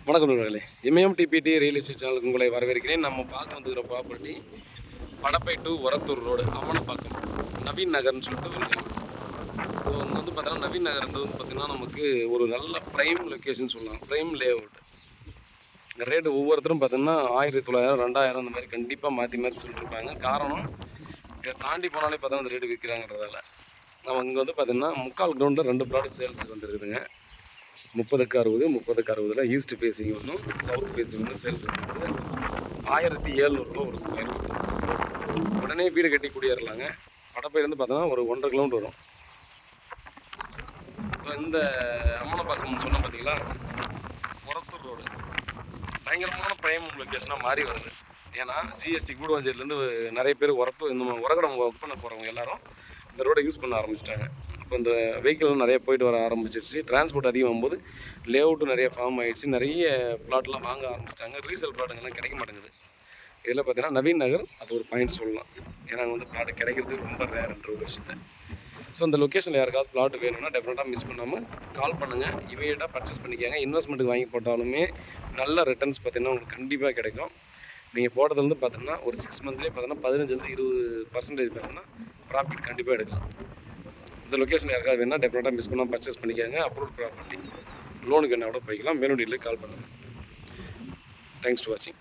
வணக்கம் நண்பர்களே, இமயம் DBT real estate சேனலுக்கு உங்களை வரவேற்கிறேன். நம்ம பார்க்க வந்துக்கிற property Padappai to Orathur road Ammanapakkam Naveen நகர்னு சொல்லிட்டு ஒரு ஸோ அங்கே வந்து பார்த்தீங்கன்னா நவீன் நகர்ன்றது வந்து பார்த்திங்கன்னா நமக்கு ஒரு நல்ல ப்ரைம் லொக்கேஷன் சொல்லலாம். ப்ரைம் லே அவுட் ரேட்டு ஒவ்வொருத்தரும் பார்த்திங்கன்னா 1900 2000 அந்த மாதிரி கண்டிப்பாக மாற்றி சொல்லிட்டுருப்பாங்க. காரணம் இதை தாண்டி போனாலே பார்த்தோன்னா அந்த ரேட்டு விற்கிறாங்கிறதால நம்ம இங்கே வந்து பார்த்திங்கன்னா முக்கால் கிரவுண்டில் 2 ப்ராடக்ட் சேல்ஸுக்கு வந்துருக்குதுங்க. 30க்கு 60 30க்கு 60 ஈஸ்ட் ஃபேஸிங் ஒன்றும் சவுத் ஃபேஸிங் ஒன்றும் சேல்ஸ் பண்ணுறது 1700 ஒரு ஸ்கொயர் ஃபீட். உடனே வீடு கட்டி குடியேறலாங்க. படப்பையிலேருந்து பார்த்தோன்னா ஒரு 1.5 கிலோமீட்டர் வரும். ஸோ இந்த அம்மனப்பாக்கம் சொன்னோம் பார்த்தீங்களா, ஒரத்தூர் ரோடு பயங்கரமான ப்ரைம் லொக்கேஷனாக மாறி வருது. ஏன்னா ஜிஎஸ்டி கூடுவாஞ்சேரியிலேருந்து நிறைய பேர் இந்த உரகடம் ஒர்க் பண்ண போகிறவங்க எல்லாரும் இந்த ரோடை யூஸ் பண்ண ஆரம்பிச்சிட்டாங்க. இப்போ இந்த வெஹிக்கிள் நிறைய போயிட்டு வர ஆரம்பிச்சிருச்சு. டிரான்ஸ்போர்ட் அதிகமாகும்போது லே அவுட்டும் நிறைய ஃபார்ம் ஆகிடுச்சு. நிறைய பிளாட்லாம் வாங்க ஆரம்பிச்சிட்டாங்க. ரீசேல் பிளாட்டுங்கெல்லாம் கிடைக்க மாட்டேங்குது. இதில் பார்த்தீங்கன்னா நவீன் நகர் அது ஒரு பாயிண்ட் சொல்லலாம். ஏன்னா அங்கே வந்து பிளாட் கிடைக்கிறது ரொம்ப ரேர்ன்ற ஒரு விஷயத்தை. ஸோ அந்த லொக்கேஷனில் யாருக்காவது பிளாட் வேணும்னா டெஃபினட்டாக மிஸ் பண்ணாமல் கால் பண்ணுங்கள். இமீடியட்டாக பர்ச்சேஸ் பண்ணிக்காங்க. இன்வெஸ்ட்மெண்ட்டுக்கு வாங்கி போட்டாலுமே நல்ல ரிட்டர்ன்ஸ் பார்த்தீங்கன்னா உங்களுக்கு கண்டிப்பாக கிடைக்கும். நீங்கள் போட்டதுலேருந்து பார்த்தீங்கன்னா ஒரு 6 மந்த்லேயே பார்த்தீங்கன்னா 15-20% பார்த்தீங்கன்னா ப்ராஃபிட் கண்டிப்பாக எடுக்கலாம். இந்த லொக்கேஷன் யாருக்காவது வேணால் டெஃபினட்டாக மிஸ் பண்ணால் பர்ச்சேஸ் பண்ணிக்காங்க. அப்ரூவல் ப்ராப்பர்ட்டி லோனுக்கு என்ன கூட போய்க்கலாம். மேலும் டீட்டெயிலுக்கு கால் பண்ணுங்கள். தேங்க்ஸ் டு வாட்சிங்.